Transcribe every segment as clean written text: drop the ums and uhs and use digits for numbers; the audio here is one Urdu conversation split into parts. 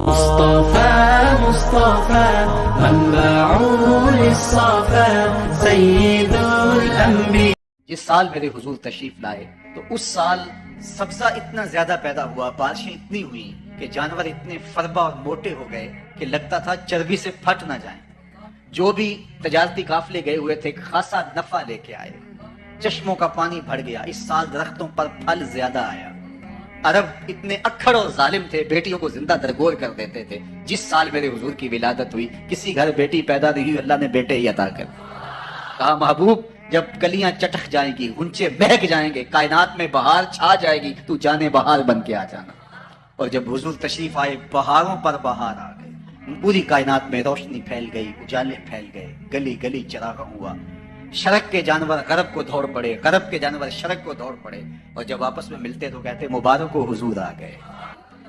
مصطفى مصطفى منبع للصفا سيد الانبیاء۔ جس سال میرے حضور تشریف لائے تو اس سال سبزہ اتنا زیادہ پیدا ہوا، بارشیں اتنی ہوئی کہ جانور اتنے فربا اور موٹے ہو گئے کہ لگتا تھا چربی سے پھٹ نہ جائیں۔ جو بھی تجارتی قافلے گئے ہوئے تھے خاصا نفع لے کے آئے، چشموں کا پانی بڑھ گیا۔ اس سال درختوں پر پھل زیادہ آیا۔ عرب اتنے اکھڑ اور ظالم تھے، بیٹیوں کو زندہ درگور کر دیتے تھے۔ جس سال میرے حضور کی ولادت ہوئی کسی گھر بیٹی پیدا نہیں ہوئی، اللہ نے بیٹے ہی عطا کر کہا محبوب جب کلیاں چٹک جائیں گی، غنچے مہک جائیں گے، کائنات میں بہار چھا جائے گی، تو جانے بہار بن کے آ جانا۔ اور جب حضور تشریف آئے بہاروں پر بہار آ گئے، پوری کائنات میں روشنی پھیل گئی، اجالے پھیل گئے، گلی گلی چراغاں ہوا۔ شرق کے جانور غرب کو دوڑ پڑے، غرب کے جانور شرق کو دوڑ پڑے، اور جب آپس میں ملتے تو کہتے مبارک ہو حضور آ گئے۔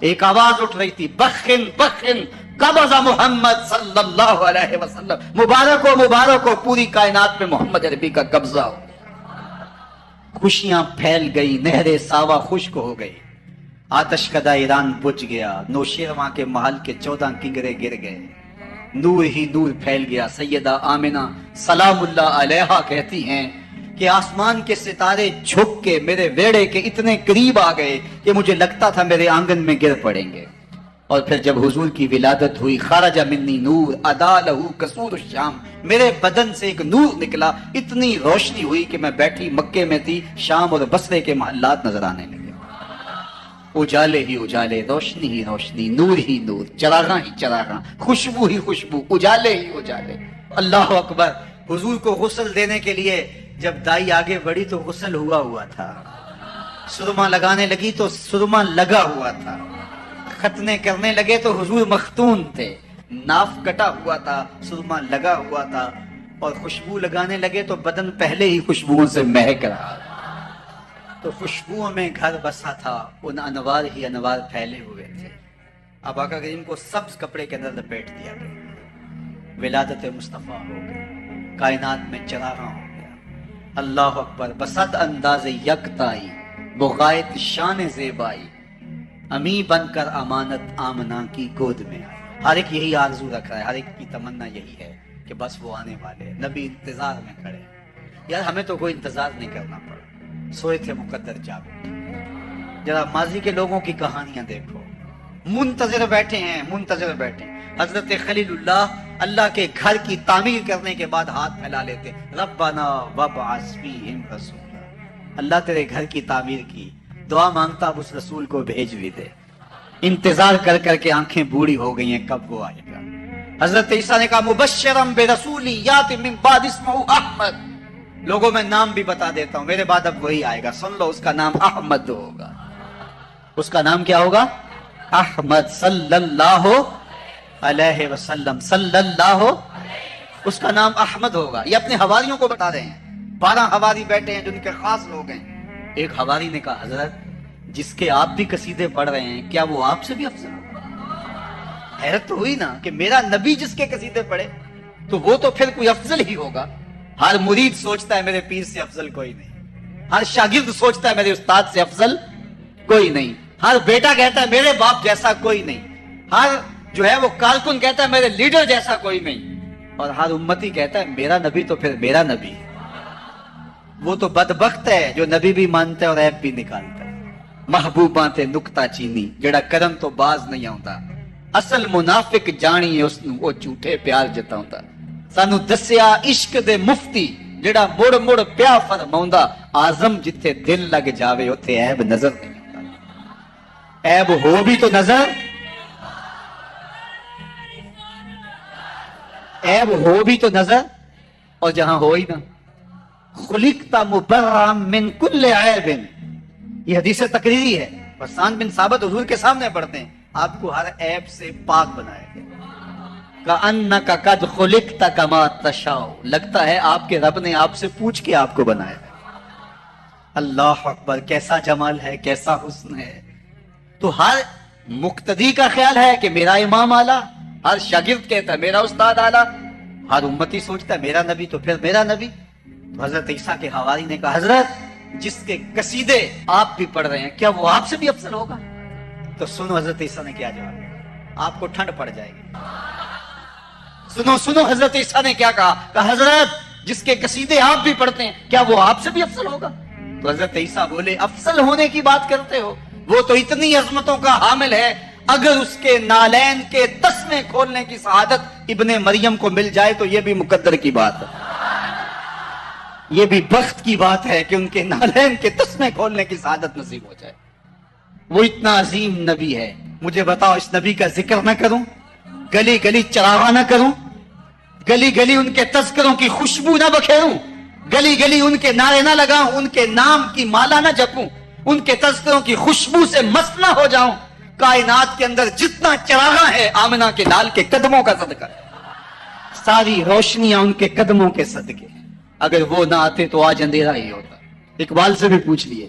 ایک آواز اٹھ رہی تھی، بخن بخن قبض محمد صلی اللہ علیہ وسلم، مبارک ہو پوری کائنات میں محمد عربی کا قبضہ ہو۔ خوشیاں پھیل گئی، نہر ساوا خشک ہو گئی، آتش کدہ ایران بجھ گیا، نوشیرواں کے محل کے 14 کنگرے گر گئے، نور ہی نور پھیل گیا۔ سیدہ آمنہ سلام اللہ علیہا کہتی ہیں کہ آسمان کے ستارے جھک کے میرے ویڑے کے اتنے قریب آ گئے کہ مجھے لگتا تھا میرے آنگن میں گر پڑیں گے۔ اور پھر جب حضور کی ولادت ہوئی، خرج منی نور ادا لہو قصور الشام، میرے بدن سے ایک نور نکلا، اتنی روشنی ہوئی کہ میں بیٹھی مکے میں تھی، شام اور بصرے کے محلات نظر آنے لگے۔ اجالے ہی اجالے، روشنی ہی روشنی، نور ہی نور، چراغاں ہی چراغاں، خوشبو ہی خوشبو، اجالے ہی اجالے۔ اللہ اکبر۔ حضور کو غسل دینے کے لیے جب دائی آگے بڑھی تو غسل ہوا تھا، سرما لگانے لگی تو سرما لگا ہوا تھا، ختنے کرنے لگے تو حضور مختون تھے، ناف کٹا ہوا تھا، سرما لگا ہوا تھا، اور خوشبو لگانے لگے تو بدن پہلے ہی خوشبوؤں سے مہک رہا، تو خوشبوؤں میں گھر بسا تھا، ان انوار ہی انوار پھیلے ہوئے تھے۔ اب آقا کریم کو سبز کپڑے کے اندر لپیٹ دیا گیا، ولادت مصطفیٰ ہو گئی، کائنات میں چراغاں ہو گیا۔ اللہ اکبر۔ بسط انداز یکتائی، بغایت شان زیبائی، امی بن کر امانت آمنہ کی گود میں آئی۔ ہر ایک یہی آرزو رکھ رہا ہے، ہر ایک کی تمنا یہی ہے کہ بس وہ آنے والے، نبی انتظار میں کھڑے۔ یار ہمیں تو کوئی انتظار نہیں کرنا پڑا، سوئے تھے مقدر جاگ اٹھے۔ ذرا ماضی کے لوگوں کی کہانیاں دیکھو، منتظر بیٹھے ہیں، منتظر بیٹھے ہیں۔ حضرت خلیل اللہ کے گھر کی تعمیر کرنے کے بعد ہاتھ پھیلا لیتے، ربنا وابعث فیہم رسولا، اللہ تیرے گھر کی تعمیر کی، دعا مانگتا اب اس رسول کو بھیج بھی دے۔ انتظار کر کر کے آنکھیں بوڑھی ہو گئی ہیں، کب وہ آئے گا۔ حضرت عیسیٰ نے کہا مبشرم برسول یات من بعد اسمہ احمد، لوگوں میں نام بھی بتا دیتا ہوں، میرے بعد اب وہی آئے گا، سن لو، اس کا نام احمد ہوگا۔ اس کا نام کیا ہوگا؟ احمد صلی اللہ علیہ وسلم، صلی اللہ، اس کا نام احمد ہوگا۔ یہ اپنے حواریوں کو بتا رہے ہیں، 12 حواری بیٹھے ہیں جن کے خاص لوگ ہیں۔ ایک حواری نے کہا حضرت جس کے آپ بھی قصیدے پڑھ رہے ہیں، کیا وہ آپ سے بھی افضل ہوگا؟ حیرت تو ہوئی نا کہ میرا نبی جس کے قصیدے پڑھے تو وہ تو پھر کوئی افضل ہی ہوگا۔ ہر مرید سوچتا ہے میرے پیر سے افضل کوئی نہیں، ہر شاگرد سوچتا ہے میرے استاد سے افضل کوئی نہیں، ہر بیٹا کہتا ہے میرے باپ جیسا کوئی نہیں، ہر جو ہے وہ کارکن کہتا ہے میرے لیڈر جیسا کوئی نہیں، اور ہر امتی کہتا ہے میرا نبی تو پھر میرا نبی۔ وہ تو بدبخت ہے جو نبی بھی مانتا ہے اور عیب بھی نکالتا ہے۔ محبوباں تے نکتا چینی جڑا کرن تو باز نہیں آتا، اصل منافق جانی اس نو وہ جھوٹے پیار جتاوندا۔ سانو دسیا عشق دے مفتی جڑا مڑ مڑ پیا فرماوندا، آزم جتھے دل لگ جاوے اوتھے عیب نظر نہیں آتا۔ عیب ہو بھی تو نظر، عیب ہو بھی تو نظر، اور جہاں ہو ہی نہ۔ خلقت مبرئا من کل عیب، یہ حدیث تقریری ہے، حسان بن ثابت حضور کے سامنے پڑھتے ہیں، آپ کو ہر عیب سے پاک بنایا گیا۔ کأنک قد خلقت کما تشاء، لگتا ہے آپ کے رب نے آپ سے پوچھ کے آپ کو بنایا۔ اللہ اکبر، کیسا جمال ہے، کیسا حسن ہے۔ تو ہر مقتدی کا خیال ہے کہ میرا امام اعلیٰ، ہر شاگرد کہتا ہے میرا استاد اعلیٰ، ہر امتی سوچتا ہے میرا نبی تو پھر میرا نبی۔ تو حضرت عیسیٰ کے حواری نے کہا حضرت جس کے قصیدے آپ بھی پڑھ رہے ہیں کیا وہ آپ سے بھی افضل ہوگا؟ تو سنو حضرت عیسیٰ نے کیا جواب دیا۔ آپ کو ٹھنڈ پڑ جائے گی. سنو سنو حضرت عیسیٰ نے کیا کہا. کہا حضرت جس کے قصیدے آپ بھی پڑھتے ہیں کیا وہ آپ سے بھی افضل ہوگا؟ تو حضرت عیسیٰ بولے افضل ہونے کی بات کرتے ہو؟ وہ تو اتنی عظمتوں کا حامل ہے، اگر اس کے نالین کے تسمے کھولنے کی سعادت ابن مریم کو مل جائے تو یہ بھی مقدر کی بات ہے، یہ بھی بخت کی بات ہے کہ ان کے نالین کے تسمے کھولنے کی سعادت نصیب ہو جائے. وہ اتنا عظیم نبی ہے. مجھے بتاؤ اس نبی کا ذکر نہ کروں، گلی گلی چراغاں نہ کروں، گلی گلی ان کے تذکروں کی خوشبو نہ بکھیروں، گلی گلی ان کے نعرے نہ لگاؤں، ان کے نام کی مالا نہ جپوں، ان کے تذکروں کی خوشبو سے مست نہ ہو جاؤں؟ کائنات کے اندر جتنا چراغاں ہے آمنہ کے لال کے قدموں کا صدقہ، ساری روشنیاں ان کے قدموں کے صدقے. اگر وہ نہ آتے تو آج اندھیرا ہی ہوتا. اقبال سے بھی پوچھ لیے،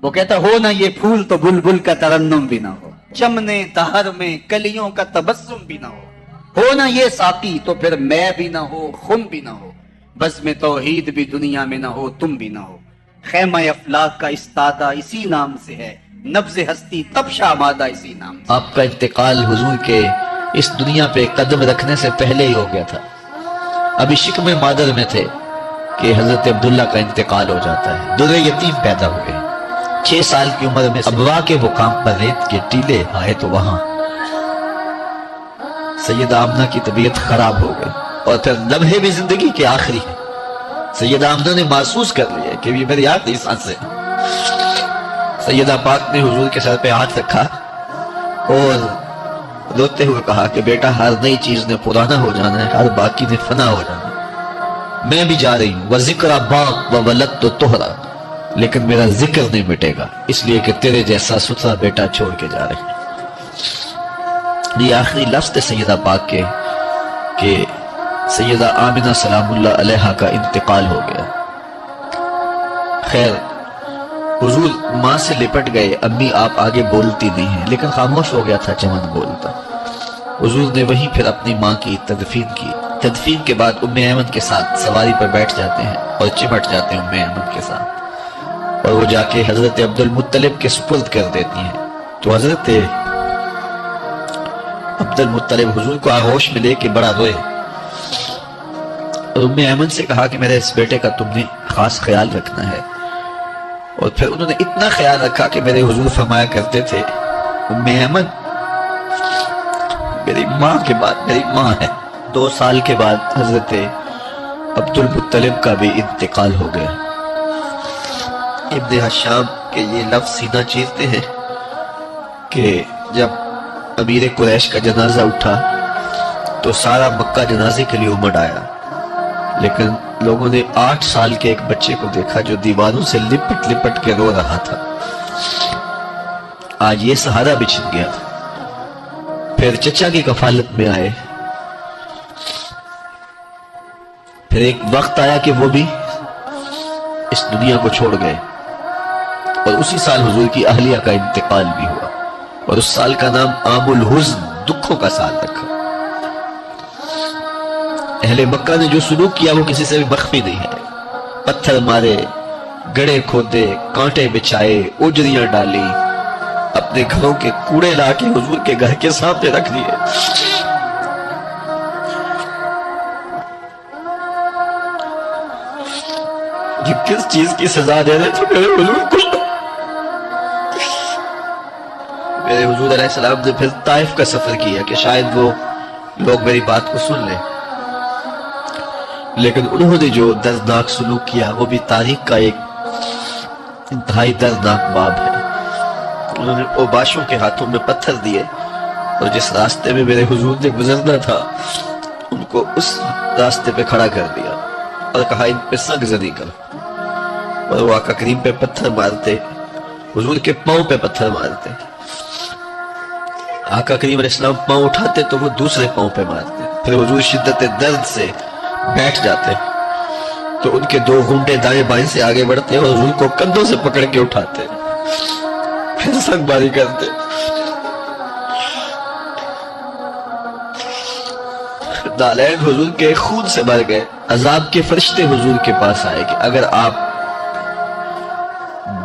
وہ کہتا ہو نہ یہ پھول تو بلبل کا ترنم بھی نہ ہو، چمنے دہر میں کلیوں کا تبسم بھی نہ ہو نہ یہ ساقی تو پھر میں بھی نہ ہو، خم بھی نہ ہو، بس میں توحید بھی دنیا میں نہ ہو، تم بھی نہ ہو. خیمہ افلاک کا استادہ اسی نام سے ہے، نبض ہستی تب شامادہ اسی نام سے. آپ کا انتقال حضور کے اس دنیا پہ قدم رکھنے سے پہلے ہی ہو گیا تھا. ابھی شکم مادر میں تھے کہ حضرت عبداللہ کا انتقال ہو جاتا ہے. در یتیم پیدا ہوئے، 6 سال کی عمر میں ابوا کے مقام پر ریت کے ٹیلے آئے تو وہاں سیدہ آمنہ کی طبیعت خراب ہو گئی، اور پھر لمحے بھی زندگی کے آخری ہے. سیدہ آمنہ نے محسوس کر لیا کہ یہ میری آخری سانس ہے. سیدہ پاک نے حضور کے سر پہ ہاتھ رکھا اور روتے ہوئے کہا کہ بیٹا ہر نئی چیز نے پرانا ہو جانا ہے، ہر باقی نے فنا ہو جانا ہے. میں بھی جا رہی ہوں، وَذِكْرَ بَاقْ وَوَلَدْتُ طُهْرًا، لیکن میرا ذکر نہیں مٹے گا، اس لیے کہ تیرے جیسا ستھرا بیٹا چھوڑ کے جا رہے ہیں. یہ آخری لفظ تھے سیدہ پاک کے کہ سیدہ آمنہ سلام اللہ علیہا کا انتقال ہو گیا. خیر حضور ماں سے لپٹ گئے. امی آپ آگے بولتی نہیں ہیں، لیکن خاموش ہو گیا تھا چمن بولتا. حضور نے وہیں پھر اپنی ماں کی تدفین کی. تدفین کے بعد ام ایمن کے ساتھ سواری پر بیٹھ جاتے ہیں اور چمٹ جاتے ہیں ام ایمن کے ساتھ، اور وہ جا کے حضرت عبد المطلب کے سپرد کر دیتی ہیں. تو حضرت عبد المطلب حضور کو آغوش میں لے کے بڑا روئے اور ام ایمن سے کہا کہ میرے اس بیٹے کا تم نے خاص خیال رکھنا ہے. اور پھر انہوں نے اتنا خیال رکھا کہ میرے حضور فرمایا کرتے تھے ام ایمن میری ماں کے بعد میری ماں ہے. 2 سال کے بعد حضرت عبد المطلب کا بھی انتقال ہو گیا. ابن حشام کے یہ لفظ سینہ چیرتے ہیں کہ جب امیر قریش کا جنازہ اٹھا تو سارا مکہ جنازے کے لیے امڑ آیا، لیکن لوگوں نے 8 سال کے ایک بچے کو دیکھا جو دیواروں سے لپٹ لپٹ کے رو رہا تھا. آج یہ سہارا بچھن گیا. پھر چچا کی کفالت میں آئے. پھر ایک وقت آیا کہ وہ بھی اس دنیا کو چھوڑ گئے، اور اسی سال حضور کی اہلیہ کا انتقال بھی ہوا، اور اس سال کا نام عام الحزن، دکھوں کا سال رکھا. اہل مکہ نے جو سلوک کیا وہ کسی سے بھی مخفی نہیں ہے. پتھر مارے، گڑھے کھودے، کانٹے بچھائے، اجریاں ڈالی، اپنے گھروں کے کوڑے لا کے حضور کے گھر کے سامنے رکھ دیے. یہ کس چیز کی سزا دے رہے تھے میرے حضور کو؟ میرے حضور علیہ السلام نے پھر طائف کا سفر کیا کہ شاید وہ لوگ میری بات کو سن لیں، لیکن انہوں نے جو دردناک سلوک کیا وہ بھی تاریخ کا ایک انتہائی دردناک باب ہے. انہوں نے اوباشوں کے ہاتھوں میں پتھر دیے، اور جس راستے میں میرے حضور نے گزرنا تھا ان کو اس راستے پہ کھڑا کر دیا اور کہا ان پہ سنگ زدی کر. اور وہ آقا کریم پہ پتھر مارتے، حضور کے پاؤں پہ پتھر مارتے. آقا کریم علیہ السلام پاؤں اٹھاتے تو وہ دوسرے پاؤں پہ مارتے. پھر حضور شدت درد سے بیٹھ جاتے تو ان کے 2 گھنٹے دائیں بائیں سے آگے بڑھتے اور حضور کو کندھوں سے پکڑ کے اٹھاتے، پھر سنگ باری کرتے. نالین حضور کے خون سے بھر گئے. عذاب کے فرشتے حضور کے پاس آئے کہ اگر آپ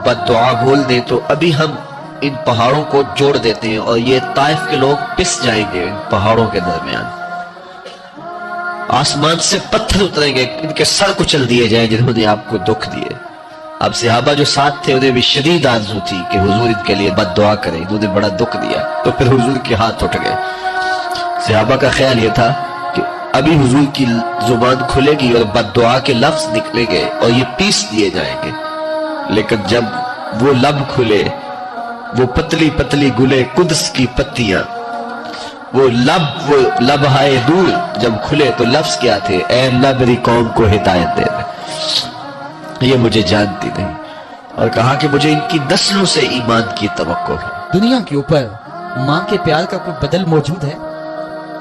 بد دعا بول دیں تو ابھی ہم ان پہاڑوں کو جوڑ دیتے ہیں اور یہ طائف کے لوگ پس جائیں گے ان پہاڑوں کے درمیان. آسمان سے پتھر اتریں گے, ان کے سر کچل دیے جائیں جنہوں نے آپ کو دکھ دیے. اب صحابہ جو ساتھ تھے انہیں بھی شدید آرزو تھی کہ حضور ان کے لیے بد دعا کریں, انہوں نے بڑا دکھ دیا. تو پھر حضور کے ہاتھ اٹھ گئے. صحابہ کا خیال یہ تھا کہ ابھی حضور کی زبان کھلے گی اور بد دعا کے لفظ نکلیں گے اور یہ پیس دیے جائیں گے. لیکن جب وہ لب کھلے, وہ پتلی پتلی گلے قدس کی پتیاں, وہ لبہائے دور جب کھلے تو لفظ کیا تھے؟ اے اللہ میری قوم کو ہدایت دے دے, یہ مجھے جانتی نہیں. اور کہا کہ مجھے ان کی نسلوں سے ایمان کی توقع ہے. دنیا کے اوپر ماں کے پیار کا کوئی بدل موجود ہے؟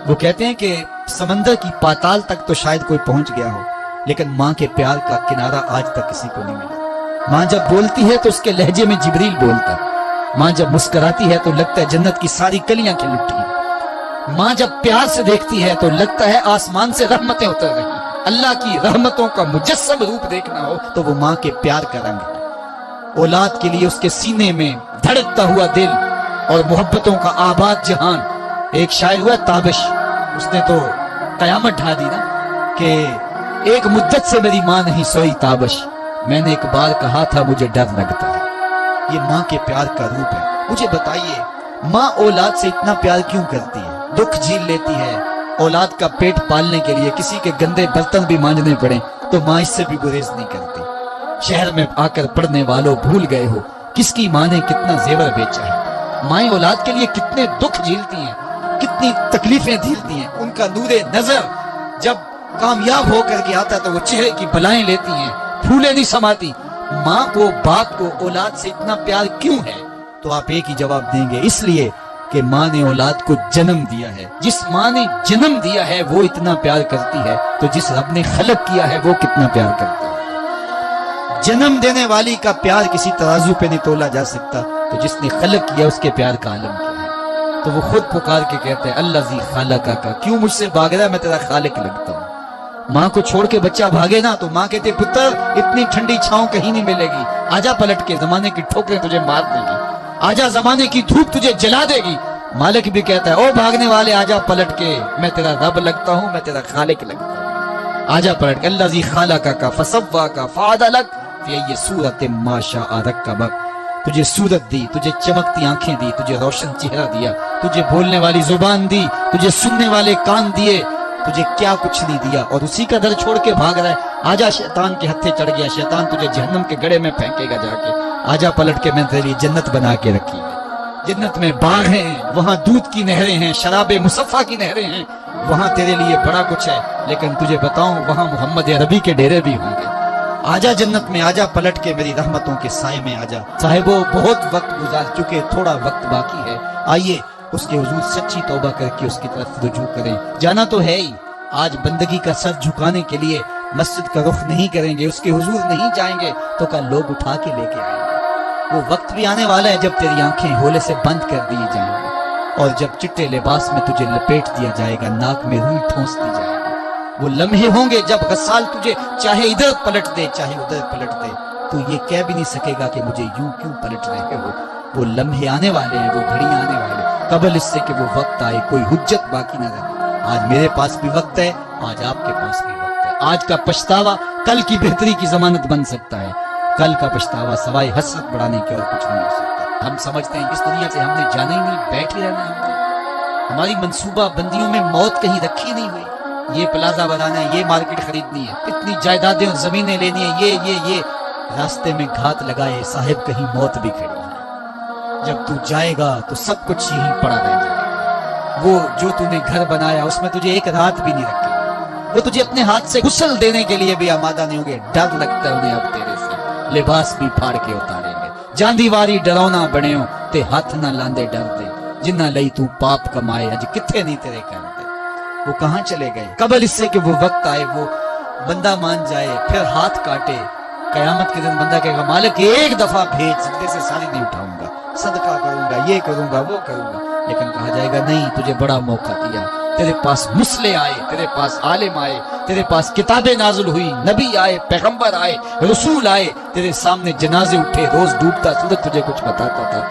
وہ کہتے ہیں کہ سمندر کی پاتال تک تو شاید کوئی پہنچ گیا ہو, لیکن ماں کے پیار کا کنارہ آج تک کسی کو نہیں ملا. ماں جب بولتی ہے تو اس کے لہجے میں جبریل بولتا ہے. ماں جب مسکراتی ہے تو لگتا ہے جنت کی ساری کلیاں کھل اٹھی ہیں. ماں جب پیار سے دیکھتی ہے تو لگتا ہے آسمان سے رحمتیں اتر رہی ہیں. اللہ کی رحمتوں کا مجسم روپ دیکھنا ہو تو وہ ماں کے پیار کا رنگ ہے. اولاد کے لیے اس کے سینے میں دھڑکتا ہوا دل اور محبتوں کا آباد جہان. ایک شاعر ہوا تابش, اس نے تو قیامت ڈھا دی نا کہ ایک مدت سے میری ماں نہیں سوئی تابش, میں نے ایک بار کہا تھا مجھے ڈر لگتا ہے. یہ ماں کے پیار کا روپ ہے. مجھے بتائیے ماں اولاد سے اتنا پیار کیوں کرتی ہے؟ دکھ جھیل لیتی ہے. اولاد کا پیٹ پالنے کے لیے کسی کے گندے برتن بھی مانجنے پڑے تو ماں اس سے بھی گریز نہیں کرتی. شہر میں آ کر پڑھنے والوں بھول گئے ہو کس کی ماں نے کتنا زیور بیچا ہے. مائیں اولاد کے لیے کتنے دکھ جھیلتی ہیں, کتنی تکلیفیں جھیلتی ہیں. ان کا نور نظر جب کامیاب ہو کر کے آتا تو وہ چہرے کی بلائیں لیتی ہیں, پھولے نہیں سماتی. ماں کو باپ کو اولاد سے اتنا پیار کیوں ہے؟ تو آپ ایک ہی جواب دیں گے, اس لیے کہ ماں نے اولاد کو جنم دیا ہے. جس ماں نے جنم دیا ہے وہ اتنا پیار کرتی ہے تو جس رب نے خلق کیا ہے وہ کتنا پیار کرتا ہے. جنم دینے والی کا پیار کسی ترازو پہ نہیں تولا جا سکتا, تو جس نے خلق کیا اس کے پیار کا عالم کیا ہے. تو وہ خود پکار کے کہتے ہیں اللہ زی خالقہ کا, کیوں مجھ سے بھاگ رہا ہے, میں تیرا خالق لگتا ہوں. ماں کو چھوڑ کے بچہ بھاگے نا تو ماں کہتے پتر اتنی ٹھنڈی چھاؤں کہیں نہیں ملے گی, آجا پلٹ کے, زمانے کی ٹھوکریں تجھے مار دے گی, آجا زمانے کی دھوپ تجھے جلا دے گی. مالک بھی کہتا ہے او بھاگنے والے آجا پلٹ کے, میں تیرا رب لگتا ہوں, میں تیرا خالق لگتا ہوں. آجا پلٹ کے اللہ زی خالقہ کا فسوا کا فعدلک فی ای صورت ما شاء رکبک. تجھے صورت دی, تجھے چمکتی آنکھیں دی, تجھے روشن چہرہ دیا, تجھے بولنے والی زبان دی, تجھے سننے والے کان دیے, تجھے کیا کچھ نہیں دیا اور اسی کا در چھوڑ کے بھاگ رہا ہے. آجا شیطان کے ہتھے چڑھ گیا, شیطان تجھے جہنم کے گڑھے میں پھینکے گا جا کے. آجا پلٹ کے میں تیرے لیے جنت بنا کے رکھی ہے. جنت میں باغ ہیں, وہاں دودھ کی نہریں ہیں, شراب مصفا کی نہریں ہیں, وہاں تیرے لیے بڑا کچھ ہے. لیکن تجھے بتاؤں وہاں محمد عربی کے ڈیرے بھی ہوں گے. آجا جنت میں, آجا پلٹ کے میری رحمتوں کے سائے میں آجا. صاحبو بہت وقت گزار چکے, تھوڑا وقت باقی ہے, آئیے اس کے حضور سچی توبہ کر کے اس کی طرف رجوع کریں. جانا تو ہے ہی, آج بندگی کا سر جھکانے کے لیے مسجد کا رخ نہیں کریں گے, اس کے حضور نہیں جائیں گے تو کل لوگ اٹھا کے لے کے آئیں گے. وہ وقت بھی آنے والا ہے جب تیری آنکھیں ہولے سے بند کر دی جائیں گی اور جب چٹے لباس میں تجھے لپیٹ دیا جائے گا, ناک میں روئی ٹھونس دی جائے گی. وہ لمحے ہوں گے جب غسال تجھے چاہے ادھر پلٹ دے چاہے ادھر پلٹ دے, تو یہ کہہ بھی نہیں سکے گا کہ مجھے یوں کیوں پلٹ رہے ہو. وہ لمحے آنے والے ہیں, وہ گھڑی آنے والے, قبل اس سے کہ وہ وقت آئے کوئی حجت باقی نہ رہے. آج میرے پاس بھی وقت ہے, آج آپ کے پاس بھی وقت ہے. آج کا پچھتاوا کل کی بہتری کی ضمانت بن سکتا ہے. کل کا پچھتاوا سوائے حسرت بڑھانے کے اور کچھ نہیں ہو سکتا. ہم سمجھتے ہیں اس دنیا سے ہم نے جانا ہی نہیں, بیٹھ ہی رہنا ہے. ہماری منصوبہ بندیوں میں موت کہیں رکھی نہیں ہوئی. یہ پلازا بنانا ہے, یہ مارکیٹ خریدنی ہے, اتنی جائیدادیں اور زمینیں لینی ہے, یہ راستے میں گھات لگائے صاحب کہیں موت بھی کھڑی ہے. جب تو جائے گا تو سب کچھ یہیں پڑا رہ جائے گا. وہ جو تو نے گھر بنایا اس میں تجھے ایک رات بھی نہیں رکھی, وہ تجھے اپنے ہاتھ سے غسل دینے کے لیے بھی آمادہ نہیں ہوں گے. ڈر لگتا ہے انہیں اب تیرے سے, لباس بھی پھاڑ کے اتاریں گے. جاندی واری ڈرونا بنے ہو تے ہاتھ نہ لاندے ڈر دے, جنہ لئی تو پاپ کمائے اج کتھے نہیں تیرے کر دے. وہ کہاں چلے گئے قبل اس سے کہ وہ وقت آئے, وہ بندہ مان جائے پھر ہاتھ کاٹے. قیامت کے دن بندہ کہے گا مالک ایک دفعہ بھیج, سجدے سے ساری نہیں اٹھاؤں گا, صدقہ کروں گا, یہ کروں گا, وہ کروں گا. لیکن کہا جائے گا نہیں, تجھے بڑا موقع دیا, تیرے پاس مسلے آئے, تیرے پاس عالم آئے, تیرے پاس کتابیں نازل ہوئی, نبی آئے, پیغمبر آئے, رسول آئے, تیرے سامنے جنازے اٹھے, روز ڈوبتا سورج تجھے کچھ بتاتا تھا.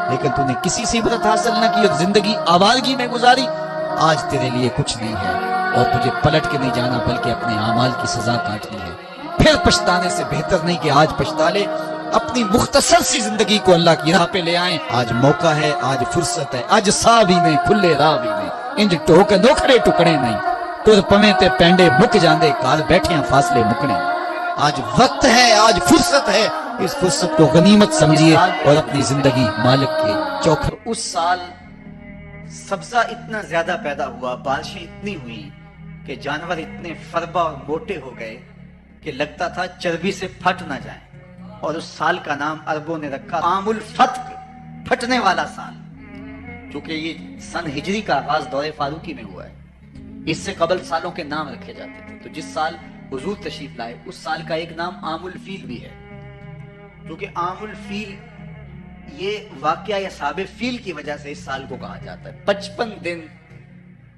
لیکن تو نے کسی سے عبرت حاصل نہ کی اور زندگی آوارگی میں گزاری. آج تیرے لیے کچھ نہیں ہے اور تجھے پلٹ کے نہیں جانا بلکہ اپنے اعمال کی سزا کاٹنی ہے. پھر پچھتانے سے بہتر نہیں کہ آج پچھتا لے. اپنی مختصر سی زندگی کو اللہ کی راہ پہ لے آئیں. آج موقع ہے, آج فرصت ہے, آج سا بھی نہیں کھلے راہ بھی نہیں, انج ٹوک نوکھڑے ٹکڑے نہیں, تر پویں تے پینڈے مک جاندے کال بیٹھیاں فاصلے مکنے. آج وقت ہے, آج فرصت ہے, اس فرصت کو غنیمت سمجھیے اور اپنی زندگی مالک کے چوکھٹ. اس سال سبزہ اتنا زیادہ پیدا ہوا, بارشیں اتنی ہوئی کہ جانور اتنے فربا اور موٹے ہو گئے کہ لگتا تھا چربی سے پھٹ نہ جائیں. اور اس سال کا نام عربوں نے رکھا عام الفتق, پھٹنے والا سال. چونکہ یہ سن ہجری کا آغاز دور فاروقی میں ہوا ہے, اس سے قبل سالوں کے نام رکھے جاتے تھے. تو جس سال حضور تشریف لائے اس سال کا ایک نام عام الفیل بھی ہے. کیونکہ عام الفیل یہ واقعہ اصحاب فیل کی وجہ سے اس سال کو کہا جاتا ہے. 55 دن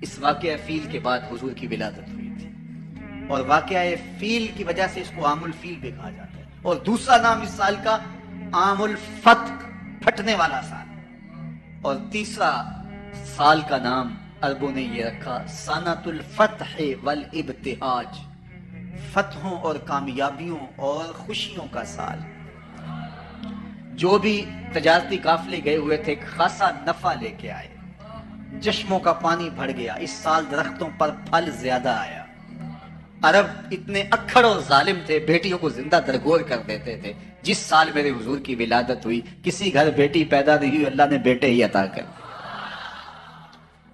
اس واقعہ فیل کے بعد حضور کی ولادت ہوئی تھی, اور واقعہ فیل کی وجہ سے اس کو عام الفیل بھی کہا جاتا ہے. اور دوسرا نام اس سال کا عام الفتق, پھٹنے والا سال. اور تیسرا سال کا نام عربوں نے یہ رکھا سنۃ الفتح والابتہاج, فتحوں اور کامیابیوں اور خوشیوں کا سال. جو بھی تجارتی قافلے گئے ہوئے تھے خاصا نفع لے کے آئے, چشموں کا پانی بڑھ گیا. اس سال درختوں پر پھل زیادہ آیا. عرب اتنے اکھڑ اور ظالم تھے, بیٹیوں کو زندہ درگور کر دیتے تھے. جس سال میرے حضور کی ولادت ہوئی کسی گھر بیٹی پیدا نہیں ہوئی, اللہ نے بیٹے ہی عطا کر.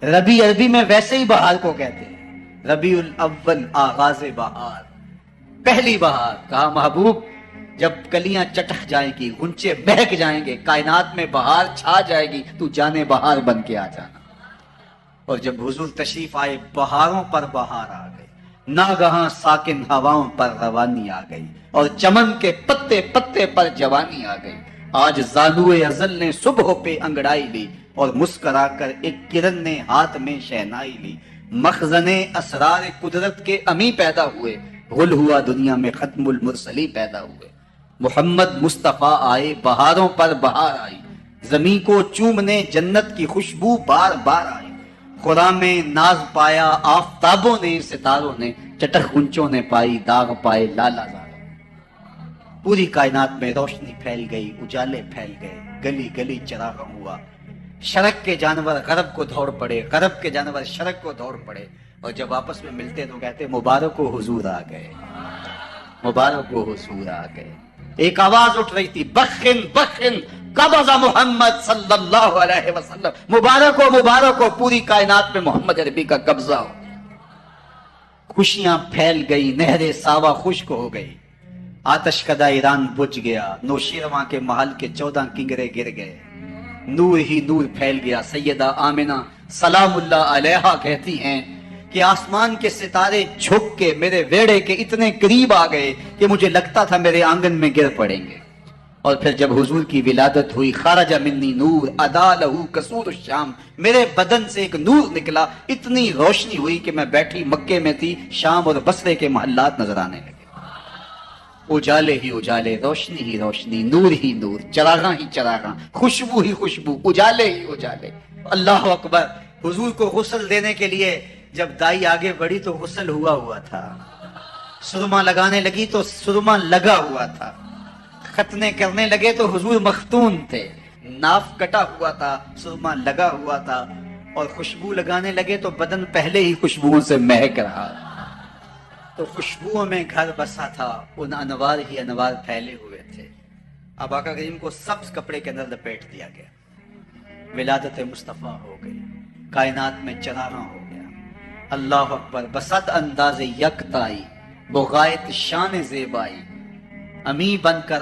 ربیع عربی میں ویسے ہی بہار کو کہتے ہیں, ربیع الاول آغاز بہار, پہلی بہار. کہا محبوب جب کلیاں چٹک جائیں گی, غنچے بہک جائیں گے, کائنات میں بہار چھا جائے گی, تو جانے بہار بن کے آ جانا. اور جب حضور تشریف آئے بہاروں پر بہار آ گئی, ناگہاں ساکن ہواؤں پر روانی آ گئی, اور چمن کے پتے پتے پر جوانی آ گئی. آج زانوئے ازل نے صبح پہ انگڑائی لی, اور مسکرا کر ایک کرن نے ہاتھ میں شہنائی لی. مخزن اسرار قدرت کے امی پیدا ہوئے, غل ہوا دنیا میں ختم المرسلی پیدا ہوئے. محمد مصطفیٰ آئے, بہاروں پر بہار آئی, زمین کو چومنے جنت کی خوشبو بار بار آئی. خرام میں ناز پایا آفتابوں نے, ستاروں نے, چٹک غنچوں نے پائی داغ پائے لالا زاروں. پوری کائنات میں روشنی پھیل گئی, اجالے پھیل گئے, گلی گلی چراغ ہوا. شرق کے جانور غرب کو دوڑ پڑے, غرب کے جانور شرق کو دوڑ پڑے. اور جب آپس میں ملتے تو کہتے مبارک ہو حضور آ گئے, مبارک ہو حضور آ گئے. ایک آواز اٹھ رہی تھی, بخن بخن قبض محمد صلی اللہ علیہ وسلم, مبارک ہو پوری کائنات میں محمد عربی کا قبضہ ہو. خوشیاں پھیل گئی, نہر ساوا خشک ہو گئی, آتش کدہ ایران بجھ گیا, نوشیرواں کے محل کے 14 کنگرے گر گئے, نور ہی نور پھیل گیا. سیدہ آمنہ سلام اللہ علیہا کہتی ہیں کہ آسمان کے ستارے جھک کے میرے ویڑے کے اتنے قریب آ گئے کہ مجھے لگتا تھا میرے آنگن میں گر پڑیں گے. اور پھر جب حضور کی ولادت ہوئی, خرج منی نور ادا لہو کسور الشام, میرے بدن سے ایک نور نکلا, اتنی روشنی ہوئی کہ میں بیٹھی مکے میں تھی, شام اور بصرے کے محلات نظر آنے لگے. اجالے ہی اجالے, روشنی ہی روشنی, نور ہی نور, چراغاں ہی چراغاں, خوشبو ہی خوشبو, اجالے ہی اجالے. اللہ اکبر. حضور کو غسل دینے کے لیے جب دائی آگے بڑھی تو غسل ہوا تھا, سرما لگانے لگی تو سرما لگا ہوا تھا, ختنے کرنے لگے تو حضور مختون تھے, ناف کٹا ہوا تھا, سرما لگا ہوا تھا, اور خوشبو لگانے لگے تو بدن پہلے ہی خوشبوؤں سے مہک رہا. تو خوشبوؤں میں گھر بسا تھا, ان انوار ہی انوار پھیلے ہوئے تھے. اب آقا کریم کو سبز کپڑے کے اندر لپیٹ دیا گیا, ولادت مصطفیٰ ہو گئی, کائنات میں چراغاں ہو گیا. اللہ اکبر. بسط انداز یکتائی, بغایت شان زیبائی, امی بن کر